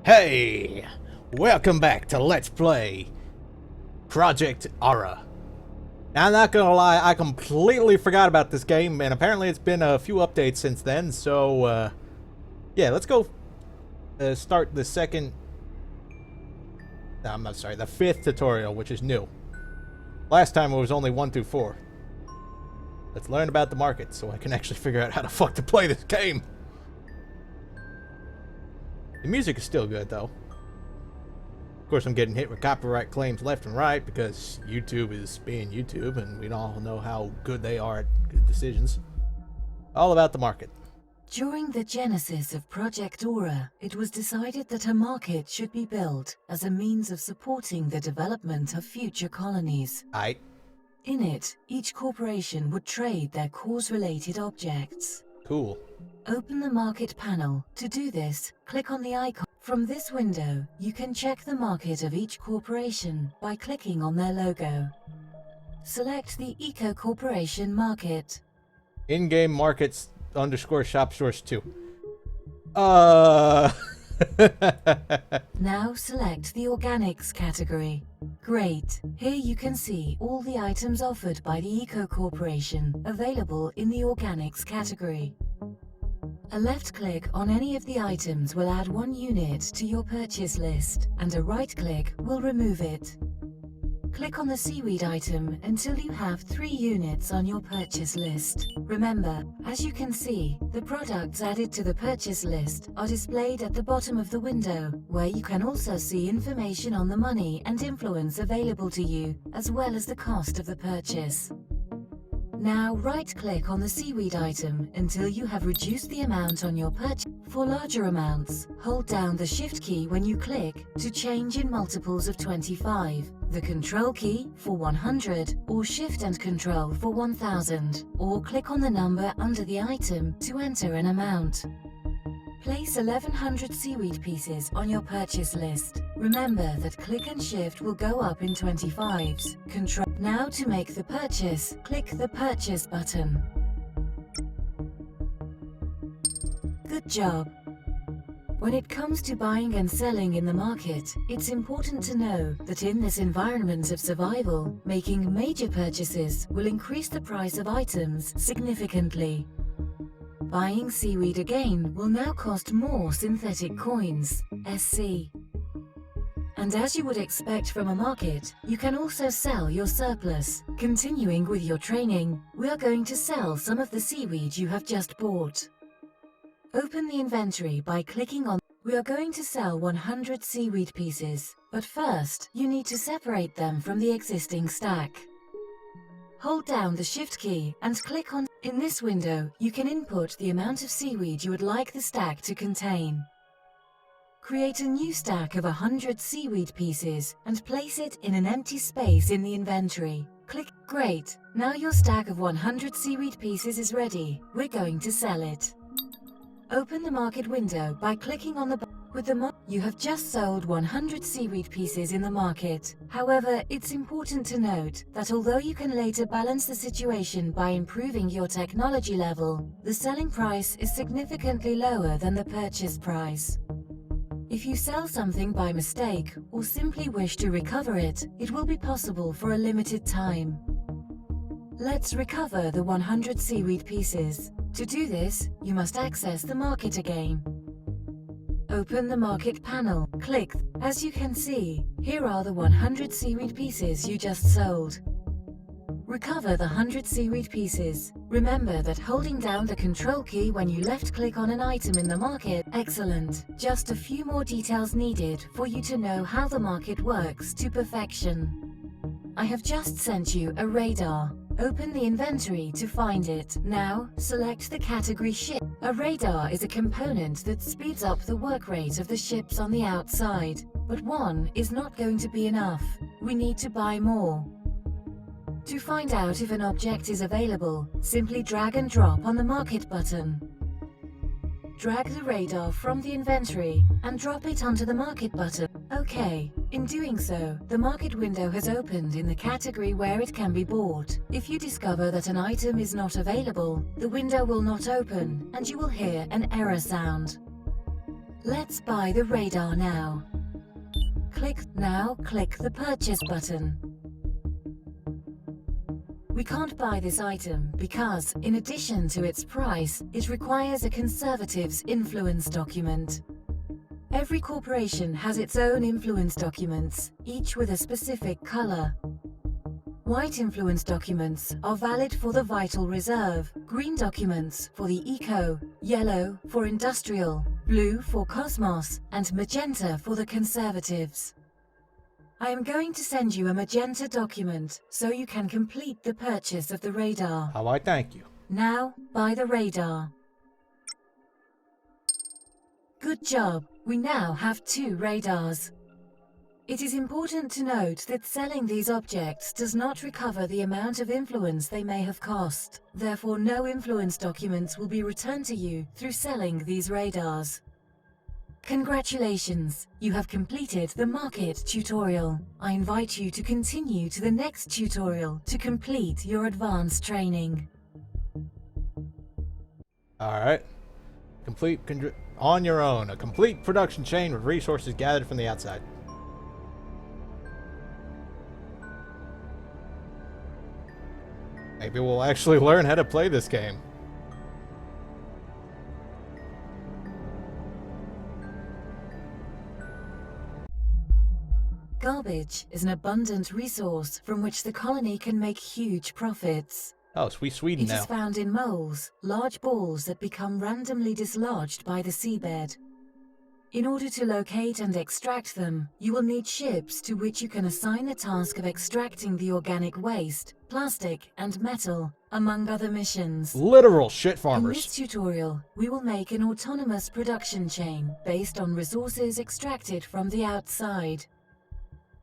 Hey! Welcome back to Let's Play Project Aura. Now, I'm not gonna lie, I completely forgot about this game, and apparently it's been a few updates since then, so, yeah, let's go start the second... No, I'm not sorry, the 5th tutorial, which is new. Last time it was only 1 through 4. Let's learn about the market, so I can actually figure out how the fuck to play this game. The music is still good, though. Of course, I'm getting hit with copyright claims left and right because YouTube is being YouTube, and we all know how good they are at good decisions. All about the market. During the genesis of Project Aura, it was decided that a market should be built as a means of supporting the development of future colonies. In it, each corporation would trade their cause-related objects. Cool. Open the market panel. To do this, click on the icon. From this window, you can check the market of each corporation by clicking on their logo. Select the Eco Corporation market. In-game markets _ shop source 2. Now select the Organics category. Great. Here you can see all the items offered by the Eco Corporation available in the Organics category. A left click on any of the items will add 1 unit to your purchase list, and a right click will remove it. Click on the seaweed item until you have 3 units on your purchase list. Remember, as you can see, the products added to the purchase list are displayed at the bottom of the window, where you can also see information on the money and influence available to you, as well as the cost of the purchase. Now right-click on the seaweed item until you have reduced the amount on your purchase. For larger amounts, hold down the Shift key when you click to change in multiples of 25, the Control key for 100, or Shift and Control for 1000, or click on the number under the item to enter an amount. Place 1100 seaweed pieces on your purchase list. Remember that click and shift will go up in 25s. Now to make the purchase, click the purchase button. Good job. When it comes to buying and selling in the market, it's important to know that in this environment of survival, making major purchases will increase the price of items significantly. Buying seaweed again will now cost more synthetic coins, SC. And as you would expect from a market, you can also sell your surplus. Continuing with your training, we are going to sell some of the seaweed you have just bought. Open the inventory by clicking on. We are going to sell 100 seaweed pieces, but first, you need to separate them from the existing stack. Hold down the Shift key and click on. In this window, you can input the amount of seaweed you would like the stack to contain. Create a new stack of 100 seaweed pieces and place it in an empty space in the inventory. Click. Great! Now your stack of 100 seaweed pieces is ready. We're going to sell it. Open the market window by clicking on the with the you have just sold 100 seaweed pieces in the market. However, it's important to note that although you can later balance the situation by improving your technology level, the selling price is significantly lower than the purchase price. If you sell something by mistake or simply wish to recover it, it will be possible for a limited time. Let's recover the 100 seaweed pieces. To do this, you must access the market again. Open the market panel. Click. As you can see, here are the 100 seaweed pieces you just sold. Recover the 100 seaweed pieces. Remember that holding down the Control key when you left-click on an item in the market. Excellent. Just a few more details needed for you to know how the market works to perfection. I have just sent you a radar. Open the inventory to find it. Now, select the category ship. A radar is a component that speeds up the work rate of the ships on the outside. But one is not going to be enough. We need to buy more. To find out if an object is available, simply drag and drop on the market button. Drag the radar from the inventory and drop it onto the market button. OK. In doing so, the market window has opened in the category where it can be bought. If you discover that an item is not available, the window will not open and you will hear an error sound. Let's buy the radar now. Click the purchase button. We can't buy this item because, in addition to its price, it requires a conservative's influence document. Every corporation has its own influence documents, each with a specific color. White influence documents are valid for the vital reserve, green documents for the eco, yellow for industrial, blue for cosmos, and magenta for the conservatives. I am going to send you a magenta document so you can complete the purchase of the radar. How I thank you. Now, buy the radar. Good job, we now have 2 radars. It is important to note that selling these objects does not recover the amount of influence they may have cost. Therefore, no influence documents will be returned to you through selling these radars. Congratulations! You have completed the market tutorial. I invite you to continue to the next tutorial to complete your advanced training. Alright. On your own. A complete production chain with resources gathered from the outside. Maybe we'll actually learn how to play this game. Garbage is an abundant resource from which the colony can make huge profits. Oh, sweet Sweden now. It is found in moles, large balls that become randomly dislodged by the seabed. In order to locate and extract them, you will need ships to which you can assign the task of extracting the organic waste, plastic, and metal, among other missions. Literal shit In farmers. this tutorial, we will make an autonomous production chain based on resources extracted from the outside.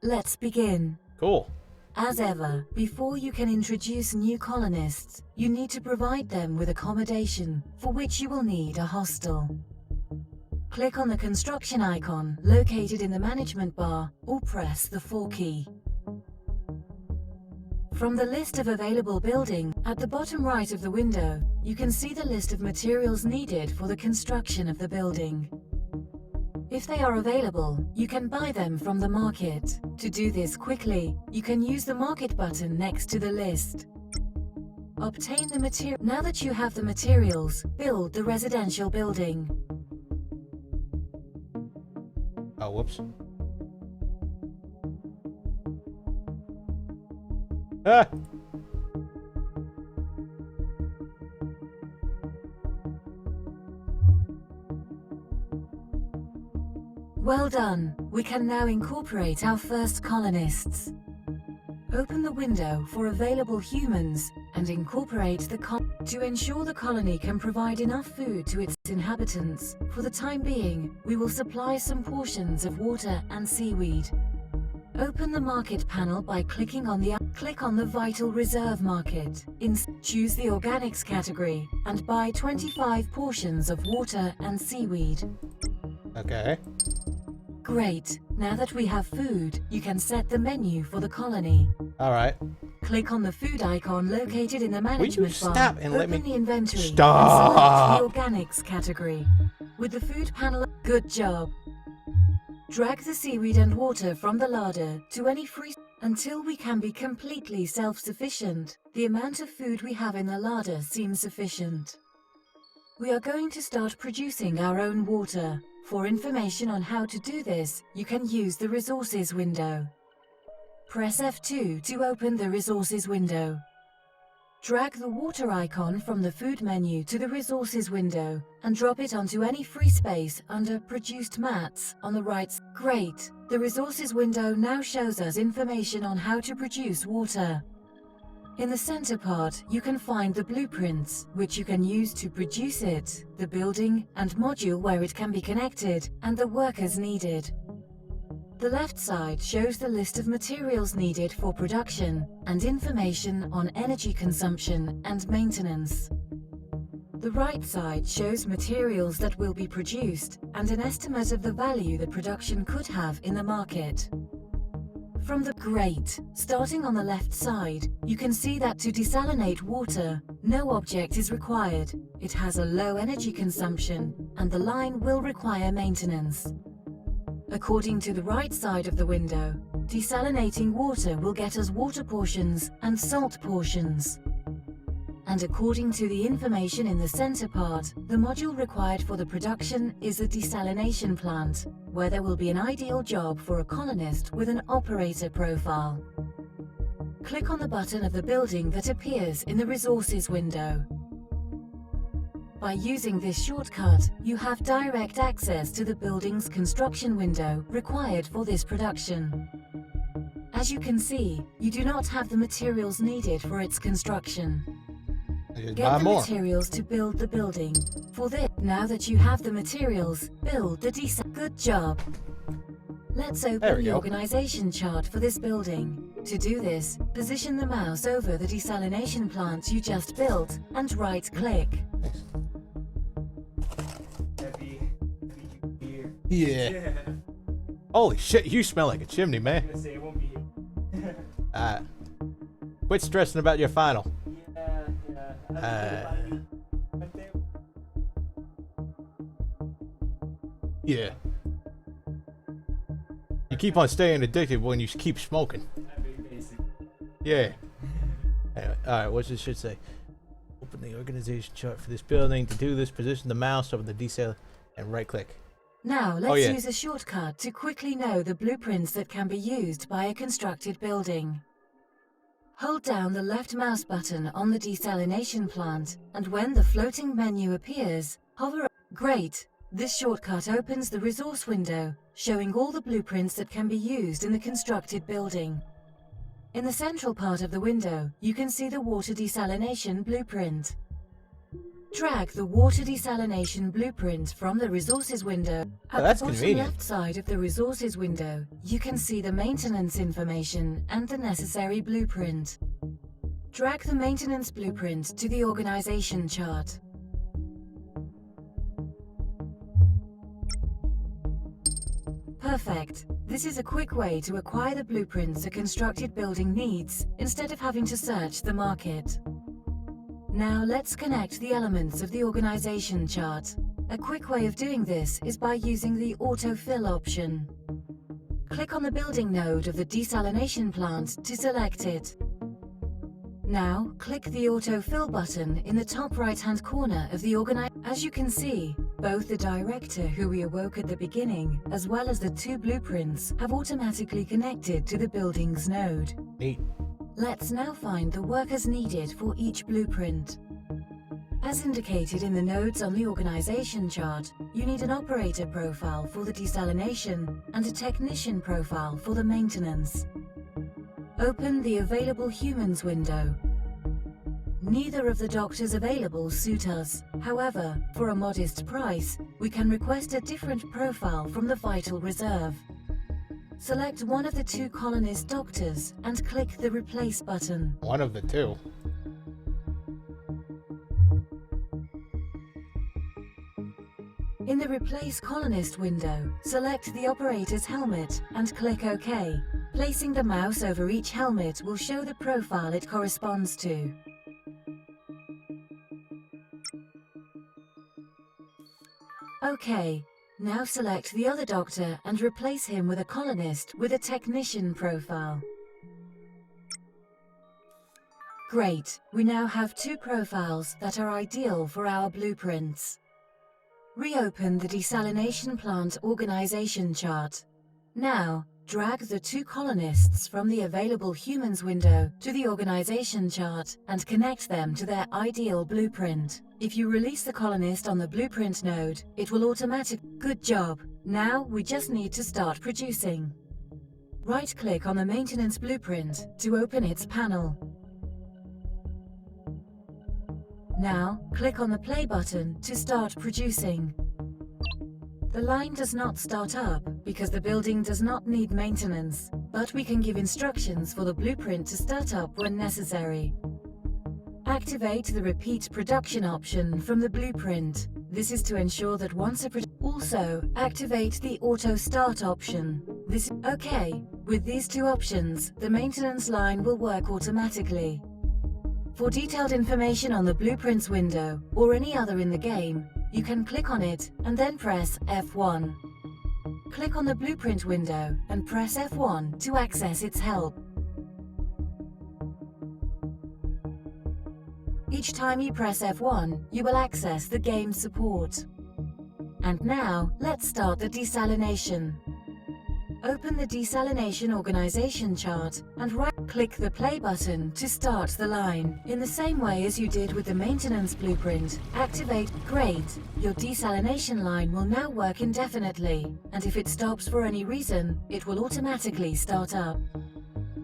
Let's begin. Cool. As ever, before you can introduce new colonists, you need to provide them with accommodation, for which you will need a hostel. Click on the construction icon located in the management bar or press the 4 key. From the list of available building, at the bottom right of the window, you can see the list of materials needed for the construction of the building. If they are available, you can buy them from the market. To do this quickly, you can use the market button next to the list. Obtain the material. Now that you have the materials, build the residential building. Oh, whoops. Ah! Well done! We can now incorporate our first colonists. Open the window for available humans and incorporate the to ensure the colony can provide enough food to its inhabitants. For the time being, we will supply some portions of water and seaweed. Open the market panel by clicking on the Vital Reserve market. Choose the Organics category and buy 25 portions of water and seaweed. Okay. Great. Now that we have food, you can set the menu for the colony. Alright. Click on the food icon located in the management bar. Stop and let me... Open the inventory. Stop! And select the Organics category. With the food panel... Good job. Drag the seaweed and water from the larder to any free... Until we can be completely self-sufficient, the amount of food we have in the larder seems sufficient. We are going to start producing our own water. For information on how to do this, you can use the Resources window. Press F2 to open the Resources window. Drag the water icon from the food menu to the Resources window and drop it onto any free space under Produced Mats on the right. Great! The Resources window now shows us information on how to produce water. In the center part, you can find the blueprints, which you can use to produce it, the building and module where it can be connected, and the workers needed. The left side shows the list of materials needed for production and information on energy consumption and maintenance. The right side shows materials that will be produced and an estimate of the value the production could have in the market. From the grate, starting on the left side, you can see that to desalinate water, no object is required. It has a low energy consumption, and the line will require maintenance. According to the right side of the window, desalinating water will get us water portions and salt portions. And according to the information in the center part, the module required for the production is a desalination plant, where there will be an ideal job for a colonist with an operator profile. Click on the button of the building that appears in the resources window. By using this shortcut, you have direct access to the building's construction window required for this production. As you can see, you do not have the materials needed for its construction. Get the materials to build the building. For this, now that you have the materials, build the Good job! Let's open the organization chart for this building. To do this, position the mouse over the desalination plant you just built and right-click. Yeah. Holy shit, you smell like a chimney, man. Quit stressing about your final. Yeah. You keep on staying addicted when you keep smoking. Yeah. Anyway, alright, what does this say? Open the organization chart for this building. To do this, position the mouse over the desal and right click. Now let's use a shortcut to quickly know the blueprints that can be used by a constructed building. Hold down the left mouse button on the desalination plant, and when the floating menu appears, hover. Great! This shortcut opens the resource window, showing all the blueprints that can be used in the constructed building. In the central part of the window, you can see the water desalination blueprint. Drag the water desalination blueprint from the resources window. At the bottom left side of the resources window, you can see the maintenance information and the necessary blueprint. Drag the maintenance blueprint to the organization chart. Perfect. This is a quick way to acquire the blueprints a constructed building needs, instead of having to search the market. Now let's connect the elements of the organization chart. A quick way of doing this is by using the autofill option. Click on the building node of the desalination plant to select it. Now, click the autofill button in the top right-hand corner of the organization. As you can see, both the director who we awoke at the beginning, as well as the two blueprints, have automatically connected to the building's node. Neat. Let's now find the workers needed for each blueprint. As indicated in the nodes on the organization chart, you need an operator profile for the desalination and a technician profile for the maintenance. Open the Available Humans window. Neither of the doctors available suit us. However, for a modest price, we can request a different profile from the Vital Reserve. Select one of the two colonist doctors and click the Replace button. One of the two. In the Replace Colonist window, select the operator's helmet and click OK. Placing the mouse over each helmet will show the profile it corresponds to. OK. Now select the other doctor and replace him with a colonist with a technician profile. Great, we now have two profiles that are ideal for our blueprints. Reopen the desalination plant organization chart. Now, drag the two colonists from the Available Humans window to the organization chart and connect them to their ideal blueprint. If you release the colonist on the blueprint node, it will automatically... Good job! Now we just need to start producing. Right-click on the maintenance blueprint to open its panel. Now, click on the play button to start producing. The line does not start up because the building does not need maintenance, but we can give instructions for the blueprint to start up when necessary. Activate the repeat production option from the blueprint. This is to ensure that once all Also, activate the auto start option. Okay, with these two options, the maintenance line will work automatically. For detailed information on the blueprints window, or any other in the game, you can click on it and then press F1. Click on the blueprint window and press F1 to access its help. Each time you press F1, you will access the game's support. And now, let's start the desalination. Open the desalination organization chart and right-click the play button to start the line. In the same way as you did with the maintenance blueprint, activate Great. Your desalination line will now work indefinitely, and if it stops for any reason, it will automatically start up.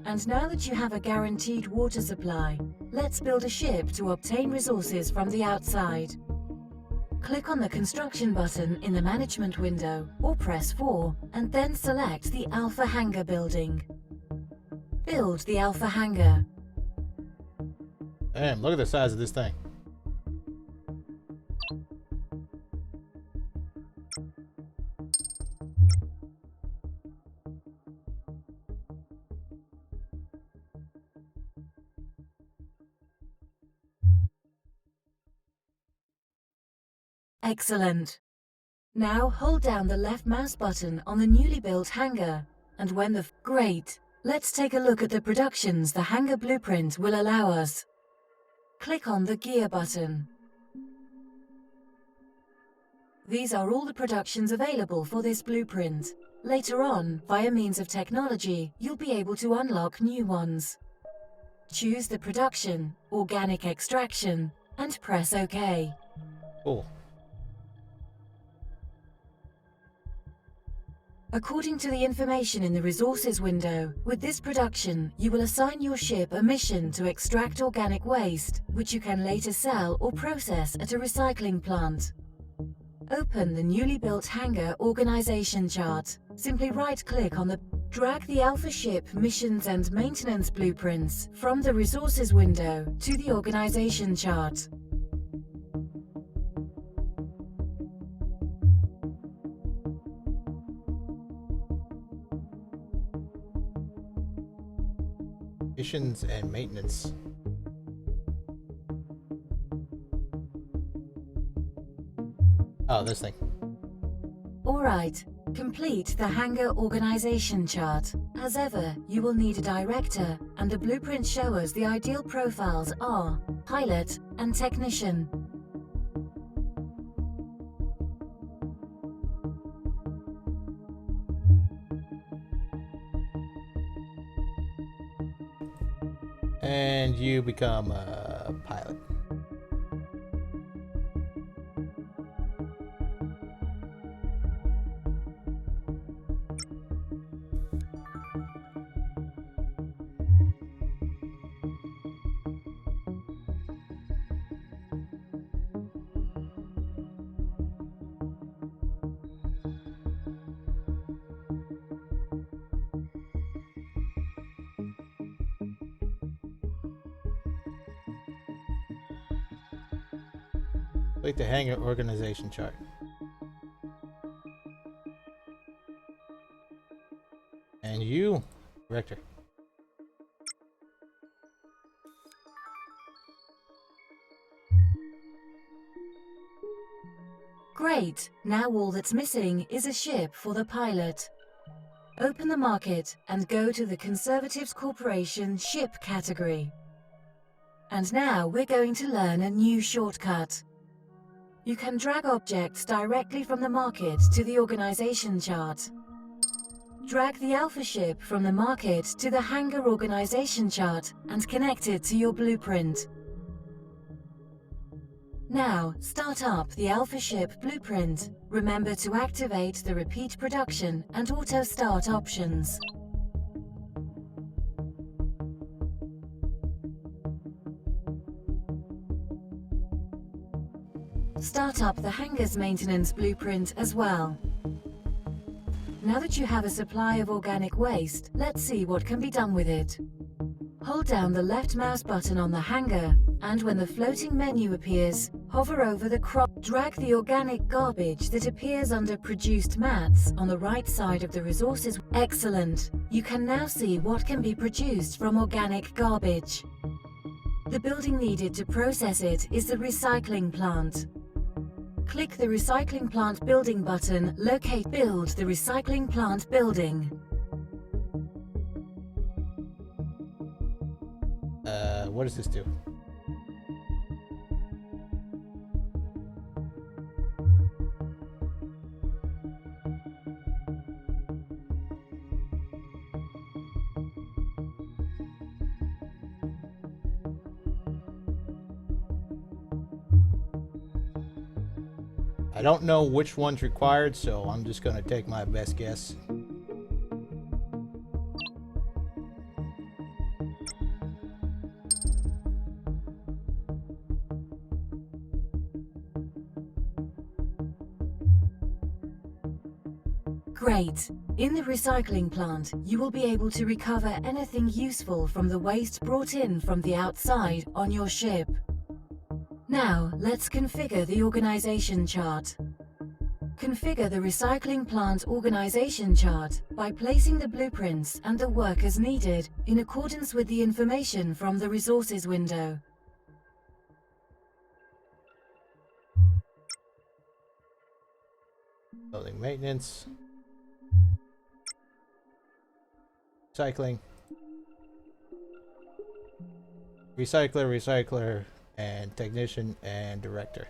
And now that you have a guaranteed water supply, let's build a ship to obtain resources from the outside. Click on the construction button in the management window, or press 4, and then select the Alpha Hangar building. Build the Alpha Hangar. Damn, look at the size of this thing. Excellent. Now hold down the left mouse button on the newly built hangar, and when the Great. Let's take a look at the productions the hangar blueprint will allow us. Click on the gear button. These are all the productions available for this blueprint. Later on, via means of technology, you'll be able to unlock new ones. Choose the production, Organic Extraction, and press OK. Cool. According to the information in the resources window, with this production, you will assign your ship a mission to extract organic waste, which you can later sell or process at a recycling plant. Open the newly built hangar organization chart. Simply right-click on the drag the Alpha ship missions and maintenance blueprints from the resources window to the organization chart. Missions and maintenance. Oh, this thing. Alright, complete the hangar organization chart. As ever, you will need a director, and the blueprints show us the ideal profiles are pilot and technician. And you become a pilot. Click the hangar organization chart. And you, director. Great! Now all that's missing is a ship for the pilot. Open the market and go to the Conservatives Corporation ship category. And now we're going to learn a new shortcut. You can drag objects directly from the market to the organization chart. Drag the Alpha ship from the market to the hangar organization chart and connect it to your blueprint. Now, start up the Alpha ship blueprint. Remember to activate the repeat production and auto start options. Start up the hangar's maintenance blueprint as well. Now that you have a supply of organic waste, let's see what can be done with it. Hold down the left mouse button on the hangar, and when the floating menu appears, hover over the crop. Drag the organic garbage that appears under produced mats on the right side of the resources. Excellent. You can now see what can be produced from organic garbage. The building needed to process it is the recycling plant. Click the recycling plant building button. Locate Build the recycling plant building. What does this do? I don't know which one's required, so I'm just going to take my best guess. Great! In the recycling plant, you will be able to recover anything useful from the waste brought in from the outside on your ship. Now, let's configure the organization chart. Configure the recycling plant organization chart by placing the blueprints and the workers needed in accordance with the information from the resources window. Building maintenance. Recycling. Recycler, and technician, and director.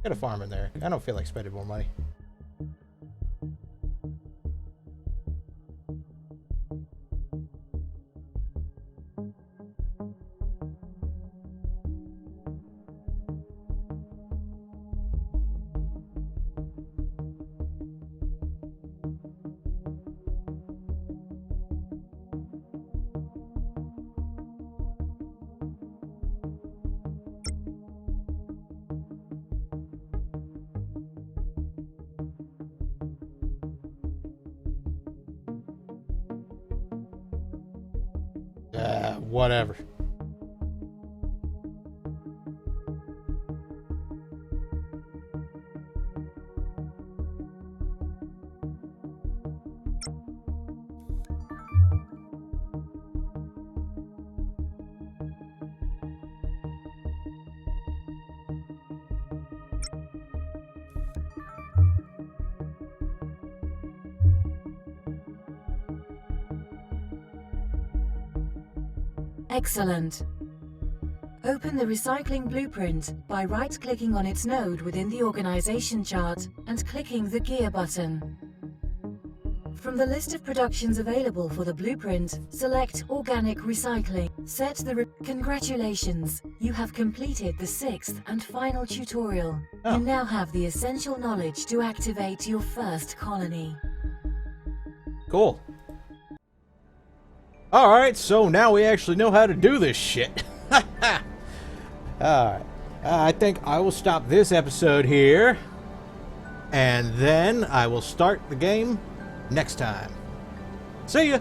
Got a farm in there. I don't feel like spending more money. Whatever. Excellent. Open the recycling blueprint by right-clicking on its node within the organization chart and clicking the gear button. From the list of productions available for the blueprint, select Organic Recycling. Congratulations! You have completed the 6th and final tutorial. Oh. You now have the essential knowledge to activate your first colony. Cool. Alright, so now we actually know how to do this shit. Alright. I think I will stop this episode here. And then I will start the game next time. See ya!